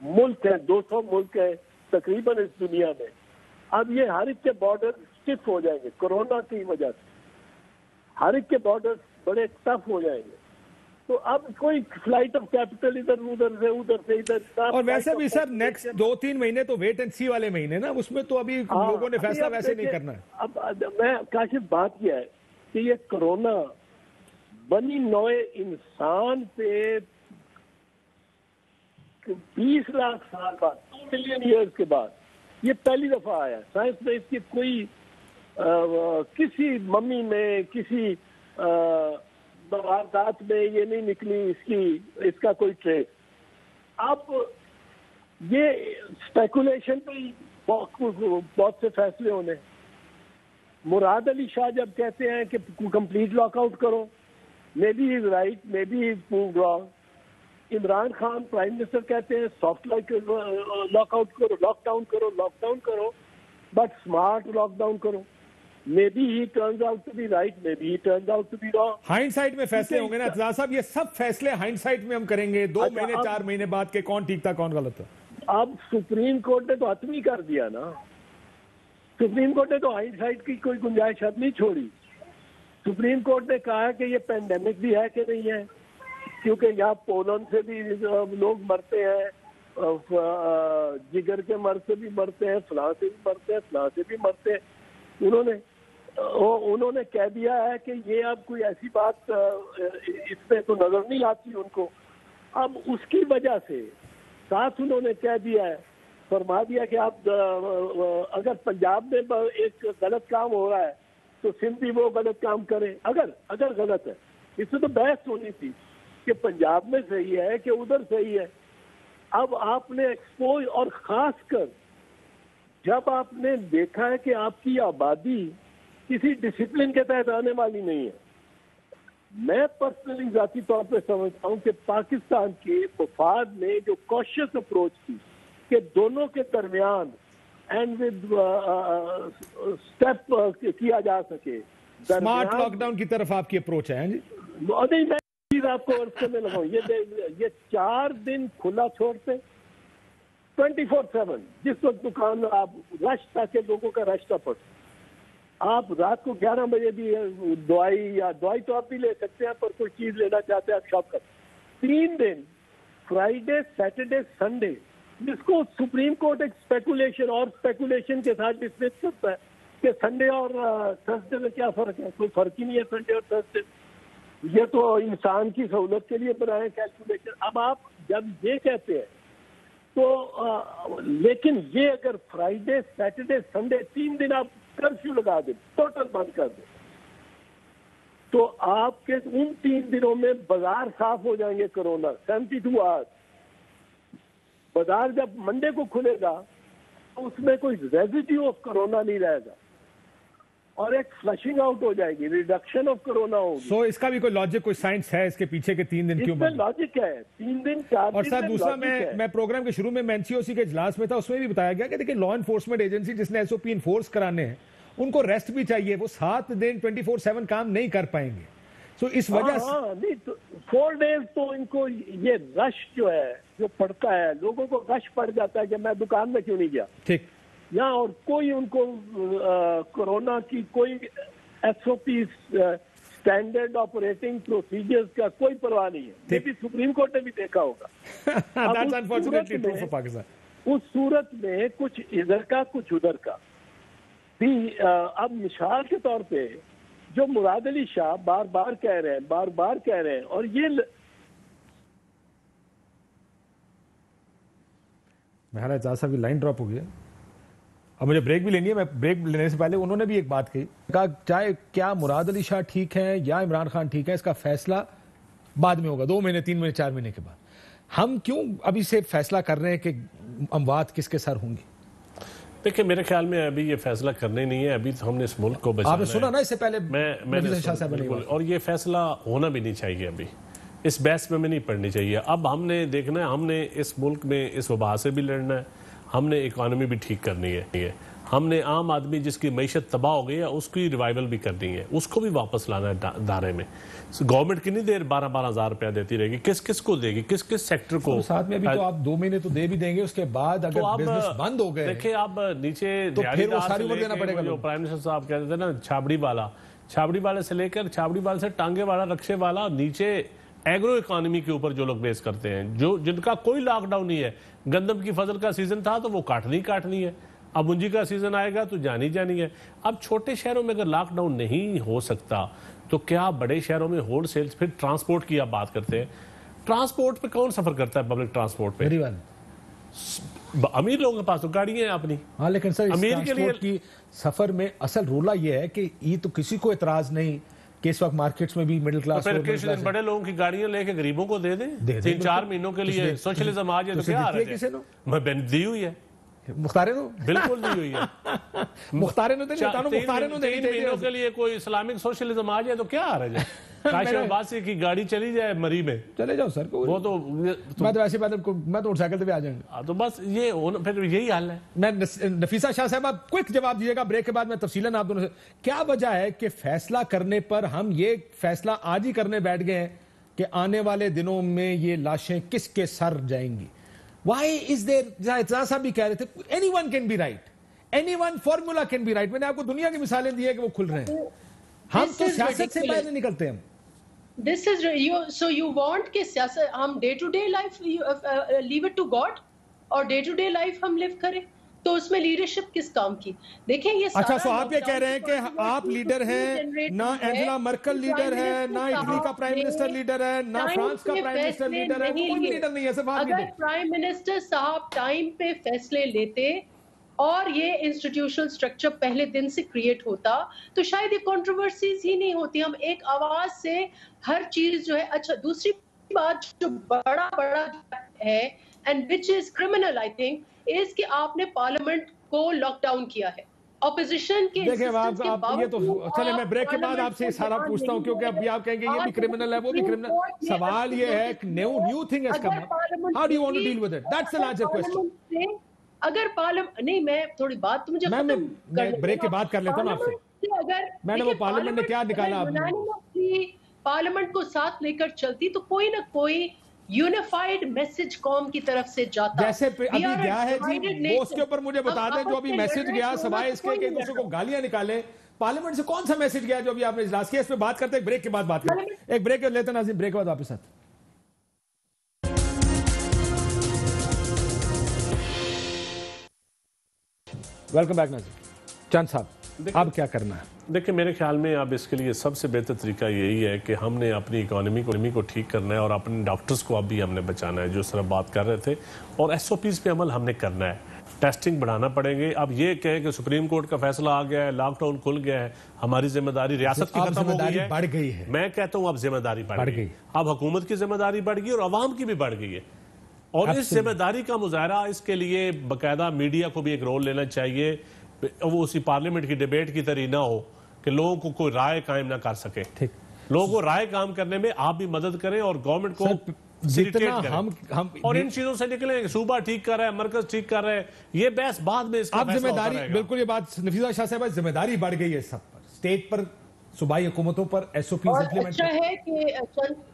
ملک ہے، 200 ملک ہے تقریباً اس دنیا میں. اب یہ ہر ایک کے بارڈر سٹف ہو جائیں گے کورونا کی وجہ سے. ہر ایک کے بارڈر بڑے ٹف ہو جائیں گے. تو اب کوئی فلائٹ آف کیپٹل ادھر سے. اور ویسے بھی سر نیکسٹ 2-3 مہینے تو ویٹ اینڈ سی والے مہینے نا، اس میں تو ابھی لوگوں نے فیصلہ ویسے نہیں کرنا ہے. اب میں کاشف بات کیا ہے کہ یہ کرونا بنی نوع انسان پہ 20 لاکھ سال بعد، 2 ملین ایئرز کے بعد یہ پہلی دفعہ آیا. سائنس میں اس کی کوئی کسی ممی میں، کسی واردات میں یہ نہیں نکلی اس کا کوئی ٹریس. اب یہ اسپیکولیشن پہ بہت سے فیصلے ہونے. مراد علی شاہ جب کہتے ہیں کہ کمپلیٹ لاک آؤٹ کرو، maybe is right, maybe is proved wrong. Imran Khan prime minister کہتے ہیں سافٹ لاک آؤٹ کرو، لاک ڈاؤن کرو، بٹ اسمارٹ لاک ڈاؤن کرو۔ Maybe he turns out to be right, maybe he turns out to be wrong. Hindsight میں فیصلے ہوں گے نا اعتزاز صاحب، یہ سب فیصلے ہائنڈ سائٹ میں ہم کریں گے 2 مہینے 4 مہینے بعد کے کون ٹھیک تھا کون غلط تھا۔ اب سپریم کورٹ نے تو حتمی کر دیا نا، سپریم کورٹ نے تو ہائنڈ سائٹ کی کوئی گنجائش اب نہیں چھوڑی۔ سپریم کورٹ نے کہا کہ یہ پینڈیمک بھی ہے کہ نہیں ہے، کیونکہ یہاں پولن سے بھی لوگ مرتے ہیں، جگر کے مرض سے بھی مرتے ہیں، فلاں سے بھی مرتے ہیں، فلاں سے بھی مرتے ہیں۔ انہوں نے کہہ دیا ہے کہ یہ اب کوئی ایسی بات اس پہ تو نظر نہیں آتی ان کو۔ اب اس کی وجہ سے ساتھ انہوں نے کہہ دیا ہے، فرما دیا کہ آپ اگر پنجاب میں ایک غلط کام ہو رہا ہے تو سندھ بھی وہ غلط کام کریں، اگر غلط ہے۔ اس سے تو بحث ہونی تھی کہ پنجاب میں صحیح ہے کہ ادھر صحیح ہے۔ اب آپ نے ایکسپوز، اور خاص کر جب آپ نے دیکھا ہے کہ آپ کی آبادی کسی ڈسپلن کے تحت آنے والی نہیں ہے۔ میں پرسنلی ذاتی طور پہ سمجھتا ہوں کہ پاکستان کے وفاد نے جو کوشش اپروچ کی کہ دونوں کے درمیان اینڈ ود اسٹیپ کیا جا سکے، اسمارٹ لاک ڈاؤن کی طرف آپ کی اپروچ ہے جی؟ نہیں، میں چیز آپ کو عرض کرنے لگا ہوں، یہ 4 دن کھلا چھوڑتے 24/7، جس وقت دکان آپ رش تھا کہ لوگوں کا رش تھا پڑتا، آپ رات کو 11 بجے بھی دوائی تو آپ بھی لے سکتے ہیں، پر کوئی چیز لینا چاہتے ہیں آپ شاپ کر 3 دن، فرائیڈے سیٹرڈے سنڈے، جس کو سپریم کورٹ ایک اسپیکولیشن کے ساتھ ڈسمس کرتا ہے کہ سنڈے اور تھرسڈے میں کیا فرق ہے، کوئی فرق ہی نہیں ہے سنڈے اور تھرسڈے، یہ تو انسان کی سہولت کے لیے بنائے کیلکولیشن۔ اب آپ جب یہ کہتے ہیں تو لیکن یہ اگر فرائیڈے سیٹرڈے سنڈے 3 دن آپ کرفیو لگا دیں، ٹوٹل بند کر دیں، تو آپ کے ان 3 دنوں میں بازار صاف ہو جائیں گے کرونا 72 آورس۔ بازار جب منڈے کو کھلے گا تو اس میں کوئی ریزیڈیو آف کرونا نہیں رہے گا، اور ایک فلشنگ آؤٹ ہو جائے گی، ریڈکشن آف کرونا ہوگی۔ سو اس کا بھی کوئی لاجک، کوئی سائنس ہے اس کے پیچھے کے 3 دن کیوں اس میں لاجک ہے، 3 دن 4 دن۔ اور سر دوسرا، میں پروگرام کے شروع میں NCOC کے اجلاس میں تھا، اس میں بھی بتایا گیا کہ دیکھیں لا انفورسمنٹ ایجنسی جس نے SOP انفورس کرانے ہیں ان کو ریسٹ بھی چاہیے، وہ 7 دن 24/7 کام نہیں کر پائیں گے۔ سو اس وجہ سے 4 days تو ان کو یہ رش جو ہے جو پڑتا ہے، لوگوں کو رش پڑ جاتا ہے کہ میں دکان میں کیوں نہیں گیا ٹھیک یہاں، اور کوئی ان کو کورونا کی کوئی SOP اسٹینڈرڈ آپریٹنگ پروسیجرز کا کوئی پرواہ نہیں ہے۔ یہ بھی سپریم کورٹ نے بھی دیکھا ہوگا۔ اس صورت میں کچھ ادھر کا کچھ ادھر کا بھی، اب مثال کے طور پہ جو مراد علی شاہ بار بار کہہ رہے ہیں اور یہ میرا اعتزاز صاحب کی لائن ڈراپ ہو گیا، اب مجھے بریک بھی لینی ہے۔ میں بریک لینے سے پہلے انہوں نے بھی ایک بات کہا، چاہے کیا مراد علی شاہ ٹھیک ہے یا عمران خان ٹھیک ہے، اس کا فیصلہ بعد میں ہوگا، 2 مہینے 3 مہینے 4 مہینے کے بعد۔ ہم کیوں ابھی سے فیصلہ کر رہے ہیں کہ اموات کس کے سر ہوں گی؟ دیکھیں میرے خیال میں ابھی یہ فیصلہ کرنے نہیں ہے، ابھی ہم نے اس ملک کو بچانا ہے۔ آپ نے سنا نا اس سے پہلے اور یہ فیصلہ ہونا بھی نہیں چاہیے، ابھی اس بحث میں نہیں پڑنی چاہیے۔ اب ہم نے دیکھنا ہے، ہم نے اس ملک میں اس وبا سے بھی لڑنا ہے، ہم نے اکانومی بھی ٹھیک کرنی ہے، ہم نے عام آدمی جس کی معیشت تباہ ہو گئی ہے اس کی ریوائیول بھی کرنی ہے، اس کو بھی واپس لانا ہے دائرے میں۔ گورنمنٹ کتنی دیر 12-12 ہزار روپیہ دیتی رہے گی، کس کو دے گی، کس سیکٹر کو؟ ساتھ میں ابھی تو آپ 2 مہینے تو دے بھی دیں گے، اس کے بعد اگر بزنس بند ہو گئے دیکھیں اب نیچے تو پھر وہ ساری عمر دینا پڑے گا۔ جو پرائم منسٹر صاحب کہتے تھے نا، چھابڑی والے سے لے کر چھابڑی والے سے ٹانگے والا، رکشے والا، نیچے ایگرو اکانومی کے اوپر جو لوگ بیس کرتے ہیں، جن کا کوئی لاک ڈاؤن نہیں ہے، گندم کی فصل کا سیزن تھا تو وہ کاٹنی ہے، اب منجی کا سیزن آئے گا تو جانی ہے۔ اب چھوٹے شہروں میں اگر لاک ڈاؤن نہیں ہو سکتا تو کیا بڑے شہروں میں ہول سیلز؟ پھر ٹرانسپورٹ کی آپ بات کرتے ہیں، ٹرانسپورٹ پہ کون سفر کرتا ہے؟ پبلک ٹرانسپورٹ پہ امیر لوگوں کے پاس تو گاڑی ہیں اپنی۔ ہاں لیکن سر امیر کے لیے کی سفر میں اصل رولا یہ ہے کہ یہ تو کسی کو اعتراض نہیں کہ اس وقت مارکیٹس میں بھی مڈل کلاس، بڑے لوگوں کی گاڑیاں لے کے غریبوں کو دے دیں 3-4 مہینوں کے لیے۔ سوشلزم آ جائے تو کیا آ رہا ہے، میں دی ہوئی ہے مختارے نو بالکل نہیں ہوئی ہے. مختارے نو مختارے نو 3 مہینوں کے لیے کوئی اسلامک سوشلزم آ جائے تو کیا آ رہا ہے؟ کاشف عباسی کی گاڑی چلی جائے مری میں, چلے جاؤ سر. وہ تو میں تو ایسی بات میں تو موٹر سائیکل پہ آ جائیں گے. تو بس یہ پھر یہی حال ہے. میں نفیسہ شاہ صاحب آپ کوئک جواب دیجیے گا بریک کے بعد, میں تفصیلاً آپ دونوں سے. کیا وجہ ہے کہ فیصلہ کرنے پر ہم یہ فیصلہ آج ہی کرنے بیٹھ گئے ہیں کہ آنے والے دنوں میں یہ لاشیں کس کے سر جائیں گی؟ Why is there, صاحب بھی کہہ رہے تھے, anyone can be right, anyone formula can be right. میں نے آپ کو دنیا کی مثالیں دی ہے کہ وہ کھل رہے ہیں. ہم تو سیاست سے باہر نہیں نکلتے. ہم This is so you want کہ سیاست ہم day to day life leave it to God اور day to day life ہم live کریں, تو اس میں لیڈرشپ کس کام کی؟ دیکھیں یہ اچھا سو آپ یہ کہہ رہے ہیں کہ آپ لیڈر ہیں, نہ اینجلا مرکل لیڈر ہے, نہ اٹلی کا پرائم منسٹر لیڈر ہے, نہ فرانس کا پرائم منسٹر لیڈر ہے, کوئی بھی لیڈر نہیں ہے. صرف آپ اگر پرائم منسٹر صاحب ٹائم پہ فیصلے لیتے اور یہ انسٹیٹیوشنل سٹرکچر پہلے دن سے کریٹ ہوتا تو شاید یہ کنٹروورسیز ہی نہیں ہوتی. ہم ایک آواز سے ہر چیز جو ہے. اچھا دوسری بات جو بڑا ہے and which is criminal I think اس کہ آپ نے پارلیمنٹ کو لاک ڈاؤن کیا ہے اپوزیشن کے. دیکھیں آپ یہ تو چلے میں بریک کے بعد آپ سے سارا پوچھتا ہوں, کیونکہ ابھی آپ کہیں گے یہ بھی کرمنل ہے وہ بھی کرمنل. سوال یہ ہے کہ new thing has come up, how do you want to deal with it? That's the larger question. اگر پارلیمنٹ نہیں, میں تھوڑی بات تو مجھے میں بریک کے بعد کر لیتا ہوں آپ سے. میں نے وہ پارلیمنٹ نے کیا نکالا, پارلیمنٹ کو ساتھ لے کر چلتی تو کوئی نہ کوئی یونیفائیڈ میسج قوم کی طرف سے جاتا. جیسے ابھی گیا ہے جی, وہ اس کے اوپر مجھے بتا دیں جو ابھی میسج گیا سوائے اس کے کہ دوسرے کو گالیاں نکالیں, پارلیمنٹ سے کون سا میسج گیا جو ابھی آپ نے اجلاس کیا؟ اس پہ بات کرتے ہیں, بریک کے بعد بات کریں. ایک بریک لیتے ہیں ناظرین, بریک کے بعد واپس آتے ہیں. ویلکم بیک ناظرین. چند صاحب اب کیا کرنا ہے؟ دیکھیں میرے خیال میں اب اس کے لیے سب سے بہتر طریقہ یہی ہے کہ ہم نے اپنی اکانومی کو ٹھیک کرنا ہے اور اپنے ڈاکٹرز کو اب بھی ہم نے بچانا ہے جو اس طرح بات کر رہے تھے, اور ایس او پیز پہ عمل ہم نے کرنا ہے. ٹیسٹنگ بڑھانا پڑیں گے. اب یہ کہیں کہ سپریم کورٹ کا فیصلہ آ گیا ہے, لاک ڈاؤن کھل گیا ہے, ہماری ذمہ داری ریاست کی ختم ہو گئی ہے, بڑھ گئی ہے. میں کہتا ہوں اب ذمہ داری بڑھ گئی. اب حکومت کی ذمہ داری بڑھ گئی اور عوام کی بھی بڑھ گئی ہے, اور اس ذمہ داری کا مظاہرہ اس کے لیے باقاعدہ میڈیا کو بھی ایک رول لینا چاہیے. وہ اسی پارلیمنٹ کی ڈیبیٹ کی طرح نہ ہو کہ لوگوں کو کوئی رائے قائم نہ کر سکے. لوگوں کو رائے قائم کرنے میں آپ بھی مدد کریں اور گورنمنٹ کو اور ان چیزوں سے نکلیں. صوبہ ٹھیک کر رہا ہے, مرکز ٹھیک کر رہا ہے, یہ بحث بعد میں اس کا اب ذمہ داری بالکل, یہ بات نفیسہ شاہ صاحب, ذمہ داری بڑھ گئی ہے سب پر, اسٹیٹ پر, صوبائی حکومتوں پر. ایس او پیز امپلیمنٹ اچھا ہے کہ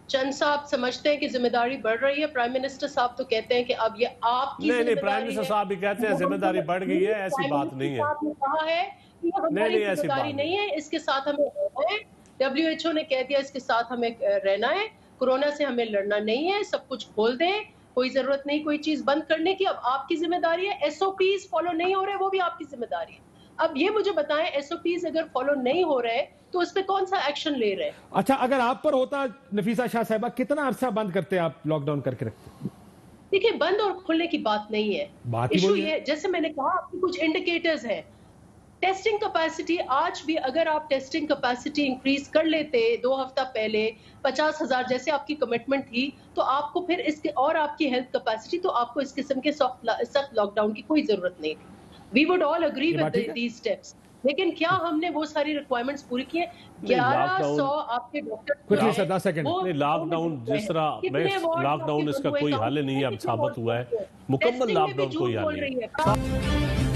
چند صاحب سمجھتے ہیں کہ ذمہ داری بڑھ رہی ہے. پرائم منسٹر صاحب تو کہتے ہیں کہ اب یہ آپ کی ذمہ داری ہے. نہیں, پرائم منسٹر صاحب بھی کہتے ہیں ذمہ داری بڑھ گئی ہے, ایسی بات نہیں ہے. کہا ہے کہ ہماری ذمہ داری نہیں ہے, اس کے ساتھ ہمیں رہنا ہے. WHO نے کہہ دیا اس کے ساتھ ہمیں رہنا ہے, کورونا سے ہمیں لڑنا نہیں ہے, سب کچھ کھول دیں, کوئی ضرورت نہیں کوئی چیز بند کرنے کی. اب آپ کی ذمہ داری ہے. ایس او پیز فالو نہیں ہو رہے, وہ بھی آپ کی ذمہ داری ہے. اب یہ مجھے بتائیں, ایس او پیز اگر فالو نہیں ہو رہے تو اس پہ کون سا ایکشن لے رہے ہیں؟ اچھا اگر آپ پر ہوتا نفیسہ شاہ صاحبہ, کتنا عرصہ بند کرتے آپ, لاک ڈاؤن کر کے رکھتے؟ دیکھیں بند اور کھلنے کی بات نہیں ہے, ایشو یہ جیسے میں نے کہا آپ کی کچھ انڈیکیٹرز ہیں. ٹیسٹنگ کیپیسٹی, آج بھی اگر آپ ٹیسٹنگ کیپیسٹی انکریز کر لیتے 2 ہفتہ پہلے 50,000 جیسے آپ کی کمٹمنٹ تھی, تو آپ کو پھر اس کے اور آپ کی ہیلتھ کیپیسٹی, تو آپ کو اس قسم کے سخت لاک ڈاؤن کی کوئی ضرورت نہیں تھی. We would all agree with these steps. لیکن کیا ہم نے وہ ساری ریکوائرمنٹس پوری کی ہیں؟ 1100 آپ کے ڈاکٹر لاک ڈاؤن جس طرح لاک ڈاؤن اس کا کوئی حل نہیں ہے, اب ثابت ہوا ہے. مکمل لاک ڈاؤن کوئی حل نہیں ہے.